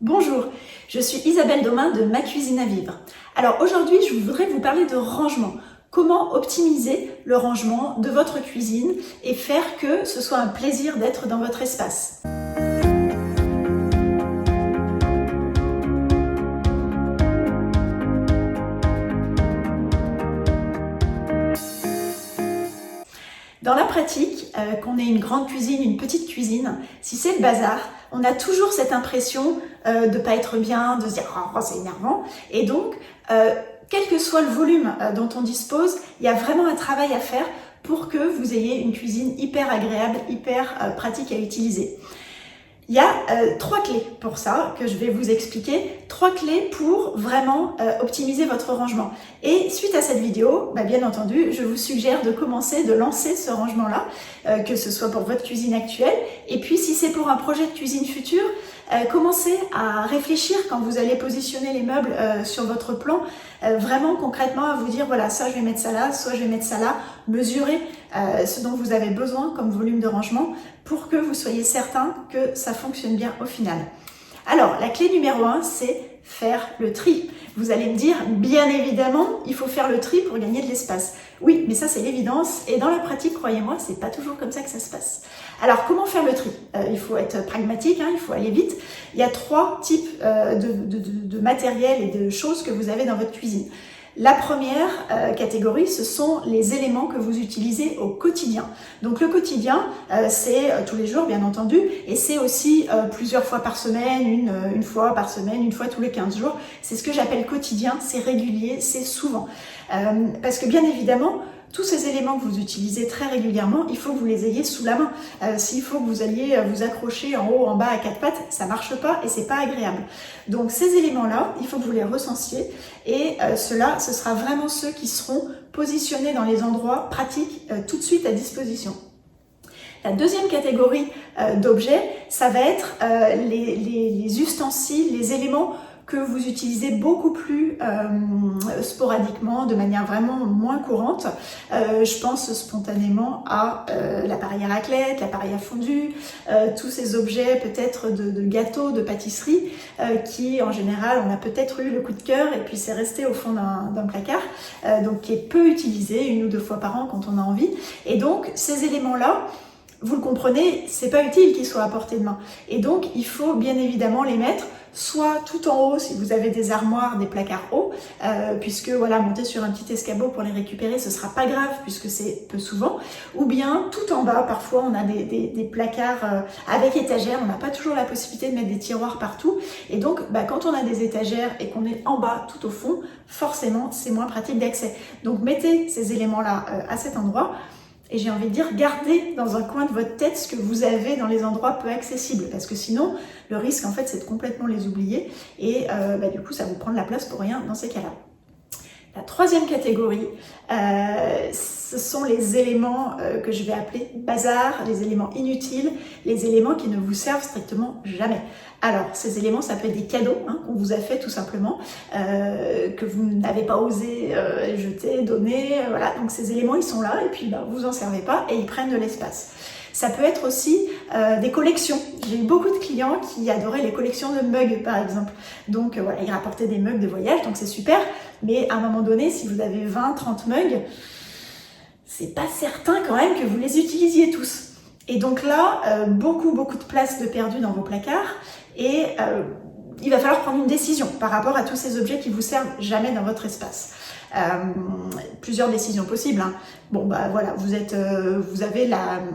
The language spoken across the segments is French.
Bonjour, je suis Isabelle Domain de Ma Cuisine à Vivre. Alors aujourd'hui, je voudrais vous parler de rangement. Comment optimiser le rangement de votre cuisine et faire que ce soit un plaisir d'être dans votre espace. Dans la pratique, qu'on ait une grande cuisine, une petite cuisine, si c'est le bazar, on a toujours cette impression de ne pas être bien, de se dire « oh, c'est énervant ». Et donc, quel que soit le volume dont on dispose, il y a vraiment un travail à faire pour que vous ayez une cuisine hyper agréable, hyper pratique à utiliser. Il y a 3 clés pour ça que je vais vous expliquer, 3 clés pour vraiment optimiser votre rangement. Et suite à cette vidéo, bien entendu, je vous suggère de lancer ce rangement-là, que ce soit pour votre cuisine actuelle. Et puis si c'est pour un projet de cuisine future, commencez à réfléchir quand vous allez positionner les meubles sur votre plan, vraiment concrètement à vous dire voilà, ça je vais mettre ça là, soit je vais mettre ça là, mesurez ce dont vous avez besoin comme volume de rangement pour que vous soyez certain que ça fonctionne bien au final. Alors, la clé numéro 1, c'est faire le tri. Vous allez me dire, bien évidemment, il faut faire le tri pour gagner de l'espace. Oui, mais ça c'est l'évidence et dans la pratique, croyez-moi, c'est pas toujours comme ça que ça se passe. Alors, comment faire le tri? Il faut être pragmatique, il faut aller vite. Il y a 3 types de matériel et de choses que vous avez dans votre cuisine. La première catégorie, ce sont les éléments que vous utilisez au quotidien. Donc le quotidien, c'est tous les jours bien entendu, et c'est aussi plusieurs fois par semaine, une fois par semaine, une fois tous les 15 jours. C'est ce que j'appelle quotidien, c'est régulier, c'est souvent. Parce que bien évidemment, tous ces éléments que vous utilisez très régulièrement, il faut que vous les ayez sous la main. S'il faut que vous alliez vous accrocher en haut, en bas à 4 pattes, ça marche pas et c'est pas agréable. Donc ces éléments-là, il faut que vous les recensiez et ceux-là, ce sera vraiment ceux qui seront positionnés dans les endroits pratiques tout de suite à disposition. La deuxième catégorie d'objets, ça va être les ustensiles, les éléments que vous utilisez beaucoup plus sporadiquement, de manière vraiment moins courante. Je pense spontanément à l'appareil à raclette, l'appareil à fondue, tous ces objets peut-être de gâteaux, de pâtisserie, qui en général on a peut-être eu le coup de cœur et puis c'est resté au fond d'un placard, donc qui est peu utilisé, 1 ou 2 fois par an quand on a envie. Et donc ces éléments-là, vous le comprenez, c'est pas utile qu'ils soient à portée de main. Et donc, il faut bien évidemment les mettre soit tout en haut si vous avez des armoires, des placards hauts, puisque voilà, monter sur un petit escabeau pour les récupérer, ce sera pas grave puisque c'est peu souvent, ou bien tout en bas, parfois on a des placards avec étagères, on n'a pas toujours la possibilité de mettre des tiroirs partout, et donc quand on a des étagères et qu'on est en bas tout au fond, forcément c'est moins pratique d'accès. Donc mettez ces éléments-là à cet endroit. Et j'ai envie de dire, gardez dans un coin de votre tête ce que vous avez dans les endroits peu accessibles, parce que sinon, le risque en fait, c'est de complètement les oublier et du coup, ça vous prend de la place pour rien dans ces cas-là. La troisième catégorie, ce sont les éléments que je vais appeler bazar, les éléments inutiles, les éléments qui ne vous servent strictement jamais. Alors, ces éléments, ça peut être des cadeaux qu'on vous a fait tout simplement, que vous n'avez pas osé jeter, donner, voilà. Donc ces éléments, ils sont là et puis vous en servez pas et ils prennent de l'espace. Ça peut être aussi des collections. J'ai eu beaucoup de clients qui adoraient les collections de mugs, par exemple. Donc voilà, ils rapportaient des mugs de voyage, donc c'est super. Mais à un moment donné, si vous avez 20, 30 mugs, c'est pas certain quand même que vous les utilisiez tous. Et donc là, beaucoup de place de perdu dans vos placards. Et il va falloir prendre une décision par rapport à tous ces objets qui vous servent jamais dans votre espace. Plusieurs décisions possibles. Bon voilà, vous avez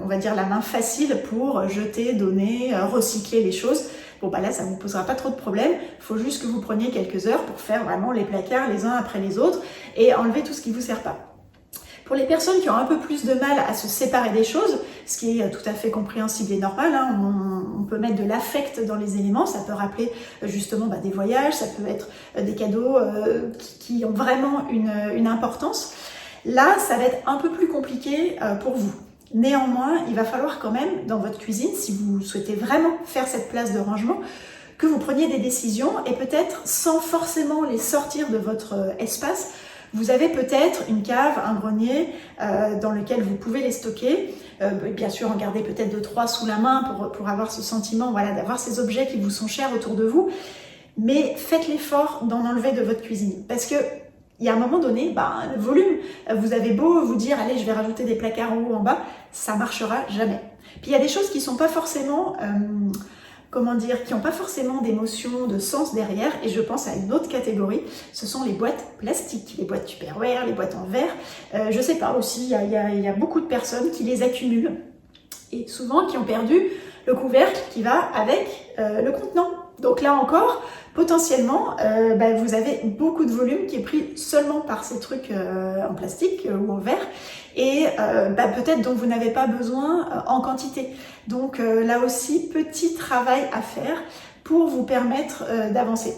on va dire la main facile pour jeter, donner, recycler les choses. Bon là, ça ne vous posera pas trop de problèmes. Il faut juste que vous preniez quelques heures pour faire vraiment les placards les uns après les autres et enlever tout ce qui ne vous sert pas. Pour les personnes qui ont un peu plus de mal à se séparer des choses, ce qui est tout à fait compréhensible et normal, on peut mettre de l'affect dans les éléments, ça peut rappeler justement des voyages, ça peut être des cadeaux qui ont vraiment une importance. Là, ça va être un peu plus compliqué pour vous. Néanmoins, il va falloir quand même, dans votre cuisine, si vous souhaitez vraiment faire cette place de rangement, que vous preniez des décisions et peut-être sans forcément les sortir de votre espace. Vous avez peut-être une cave, un grenier dans lequel vous pouvez les stocker. Bien sûr, en garder peut-être 2-3 sous la main pour avoir ce sentiment, voilà, d'avoir ces objets qui vous sont chers autour de vous. Mais faites l'effort d'en enlever de votre cuisine. Parce que il y a un moment donné, le volume, vous avez beau vous dire, allez, je vais rajouter des placards en haut, en bas, ça marchera jamais. Puis il y a des choses qui sont pas forcément, qui n'ont pas forcément d'émotion, de sens derrière, et je pense à une autre catégorie, ce sont les boîtes plastiques, les boîtes Tupperware, les boîtes en verre. Je sais pas aussi, il y a beaucoup de personnes qui les accumulent, et souvent qui ont perdu le couvercle qui va avec le contenant. Donc là encore, potentiellement, vous avez beaucoup de volume qui est pris seulement par ces trucs en plastique ou en verre et peut-être dont vous n'avez pas besoin en quantité. Donc là aussi, petit travail à faire pour vous permettre d'avancer.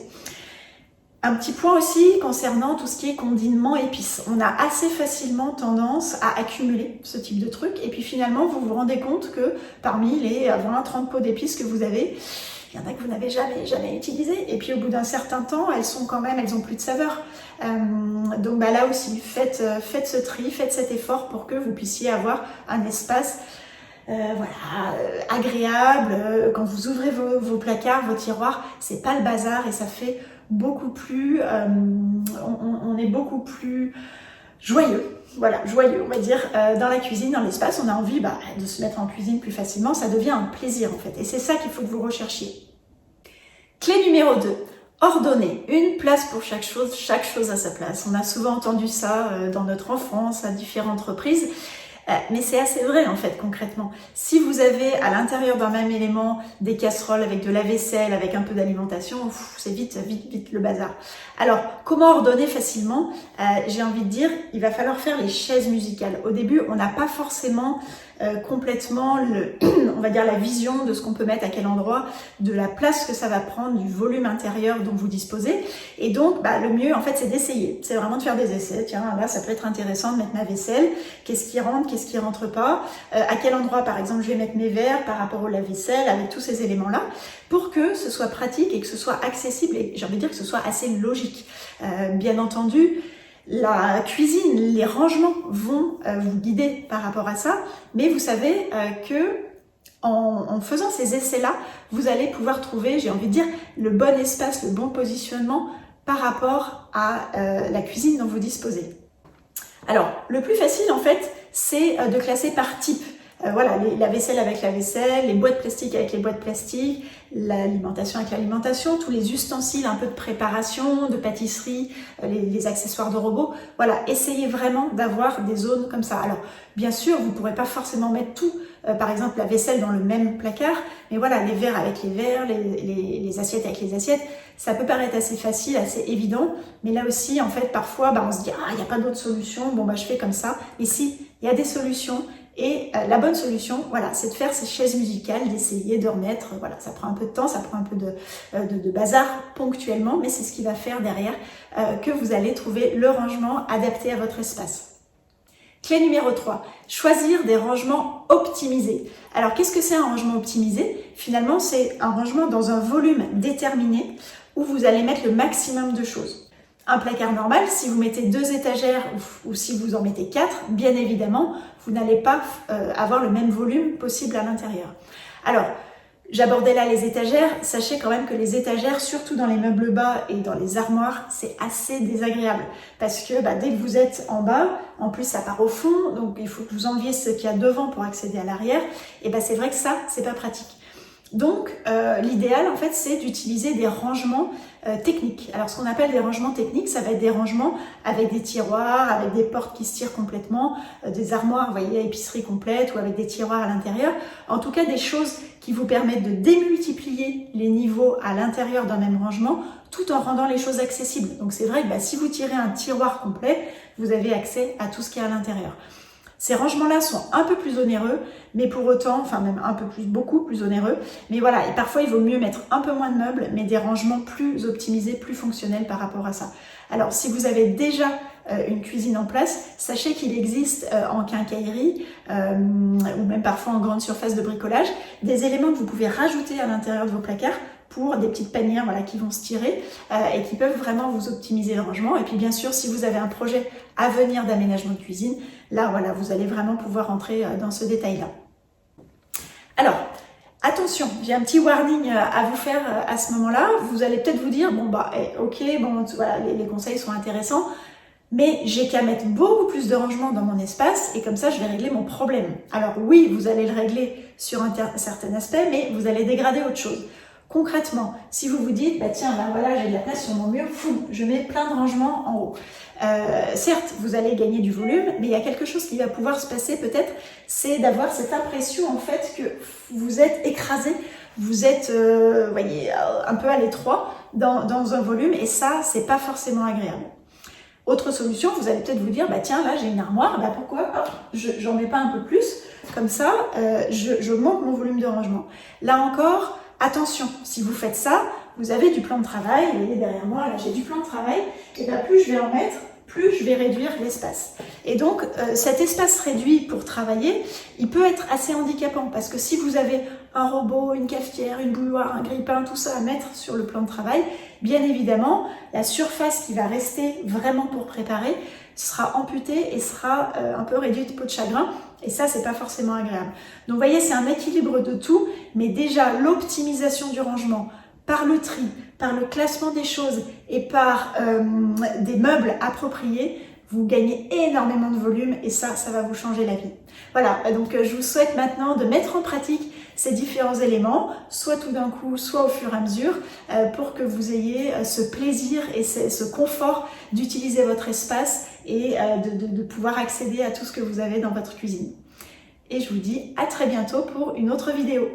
Un petit point aussi concernant tout ce qui est condiments, épices. On a assez facilement tendance à accumuler ce type de truc et puis finalement vous vous rendez compte que parmi les 20-30 pots d'épices que vous avez, il y en a que vous n'avez jamais utilisé et puis au bout d'un certain temps, elles ont plus de saveur. Donc là aussi, faites ce tri, faites cet effort pour que vous puissiez avoir un espace agréable. Quand vous ouvrez vos placards, vos tiroirs, c'est pas le bazar et ça fait beaucoup plus, on est beaucoup plus joyeux, joyeux on va dire, dans la cuisine, dans l'espace. On a envie de se mettre en cuisine plus facilement, ça devient un plaisir en fait, et c'est ça qu'il faut que vous recherchiez. Clé numéro 2, ordonner, une place pour chaque chose à sa place. On a souvent entendu ça dans notre enfance, à différentes reprises. Mais c'est assez vrai en fait concrètement. Si vous avez à l'intérieur d'un même élément des casseroles avec de la vaisselle, avec un peu d'alimentation, c'est vite le bazar. Alors comment ordonner facilement? J'ai envie de dire, il va falloir faire les chaises musicales. Au début, on n'a pas forcément complètement on va dire la vision de ce qu'on peut mettre à quel endroit, de la place que ça va prendre, du volume intérieur dont vous disposez. Et donc le mieux en fait c'est d'essayer. C'est vraiment de faire des essais. Tiens, là ça peut être intéressant de mettre ma vaisselle. Qu'est-ce qui rentre, qu'est-ce qui rentre pas, à quel endroit par exemple je vais mettre mes verres par rapport au lave-vaisselle, avec tous ces éléments-là, pour que ce soit pratique et que ce soit accessible et j'ai envie de dire que ce soit assez logique. Bien entendu, la cuisine, les rangements vont vous guider par rapport à ça, mais vous savez que en faisant ces essais-là, vous allez pouvoir trouver, j'ai envie de dire, le bon espace, le bon positionnement par rapport à la cuisine dont vous disposez. Alors, le plus facile en fait, c'est de classer par type. La vaisselle avec la vaisselle, les boîtes plastiques avec les boîtes plastiques, l'alimentation avec l'alimentation, tous les ustensiles un peu de préparation, de pâtisserie, les accessoires de robots. Voilà, essayez vraiment d'avoir des zones comme ça. Alors, bien sûr, vous ne pourrez pas forcément mettre tout, par exemple la vaisselle dans le même placard, mais voilà, les verres avec les verres, les assiettes avec les assiettes, ça peut paraître assez facile, assez évident, mais là aussi, en fait, parfois, on se dit « Ah, il n'y a pas d'autre solution, je fais comme ça ». Mais si, il y a des solutions. Et la bonne solution, c'est de faire ces chaises musicales, d'essayer de remettre, ça prend un peu de temps, ça prend un peu de bazar ponctuellement, mais c'est ce qui va faire derrière que vous allez trouver le rangement adapté à votre espace. Clé numéro 3, choisir des rangements optimisés. Alors, qu'est-ce que c'est un rangement optimisé? Finalement, c'est un rangement dans un volume déterminé où vous allez mettre le maximum de choses. Un placard normal, si vous mettez 2 étagères ou si vous en mettez 4, bien évidemment, vous n'allez pas avoir le même volume possible à l'intérieur. Alors, j'abordais là les étagères. Sachez quand même que les étagères, surtout dans les meubles bas et dans les armoires, c'est assez désagréable. Parce que dès que vous êtes en bas, en plus ça part au fond, donc il faut que vous enleviez ce qu'il y a devant pour accéder à l'arrière. Et c'est vrai que ça, c'est pas pratique. Donc, l'idéal, en fait, c'est d'utiliser des rangements techniques. Alors, ce qu'on appelle des rangements techniques, ça va être des rangements avec des tiroirs, avec des portes qui se tirent complètement, des armoires, vous voyez, à épicerie complète ou avec des tiroirs à l'intérieur. En tout cas, des choses qui vous permettent de démultiplier les niveaux à l'intérieur d'un même rangement, tout en rendant les choses accessibles. Donc, c'est vrai que si vous tirez un tiroir complet, vous avez accès à tout ce qui est à l'intérieur. Ces rangements-là sont un peu plus onéreux, mais pour autant, beaucoup plus onéreux. Mais voilà, et parfois il vaut mieux mettre un peu moins de meubles, mais des rangements plus optimisés, plus fonctionnels par rapport à ça. Alors, si vous avez déjà une cuisine en place, sachez qu'il existe en quincaillerie ou même parfois en grande surface de bricolage, des éléments que vous pouvez rajouter à l'intérieur de vos placards pour des petites panières qui vont se tirer et qui peuvent vraiment vous optimiser le rangement. Et puis bien sûr, si vous avez un projet à venir d'aménagement de cuisine, là vous allez vraiment pouvoir rentrer dans ce détail-là. Attention, j'ai un petit warning à vous faire à ce moment-là. Vous allez peut-être vous dire, bon bah ok, bon voilà, les conseils sont intéressants, mais j'ai qu'à mettre beaucoup plus de rangement dans mon espace et comme ça je vais régler mon problème. Alors oui, vous allez le régler sur un certain aspect, mais vous allez dégrader autre chose. Concrètement, si vous vous dites, bah tiens, ben voilà, j'ai de la place sur mon mur, fou, je mets plein de rangements en haut. Certes, vous allez gagner du volume, mais il y a quelque chose qui va pouvoir se passer peut-être, c'est d'avoir cette impression en fait que vous êtes écrasé, vous êtes, voyez, un peu à l'étroit dans un volume, et ça, c'est pas forcément agréable. Autre solution, vous allez peut-être vous dire, bah tiens, là j'ai une armoire, bah pourquoi j'en mets pas un peu plus, comme ça, je monte mon volume de rangement. Là encore, attention, si vous faites ça, vous avez du plan de travail, vous voyez derrière moi, là j'ai du plan de travail, et bien plus je vais en mettre, plus je vais réduire l'espace. Et donc, cet espace réduit pour travailler, il peut être assez handicapant, parce que si vous avez un robot, une cafetière, une bouilloire, un grille-pain, tout ça à mettre sur le plan de travail, bien évidemment, la surface qui va rester vraiment pour préparer sera amputée et sera un peu réduite de peau de chagrin, et ça, c'est pas forcément agréable. Donc, vous voyez, c'est un équilibre de tout, mais déjà, l'optimisation du rangement, par le tri, par le classement des choses et par des meubles appropriés, vous gagnez énormément de volume et ça va vous changer la vie. Voilà, donc je vous souhaite maintenant de mettre en pratique ces différents éléments, soit tout d'un coup, soit au fur et à mesure, pour que vous ayez ce plaisir et ce confort d'utiliser votre espace et de pouvoir accéder à tout ce que vous avez dans votre cuisine. Et je vous dis à très bientôt pour une autre vidéo.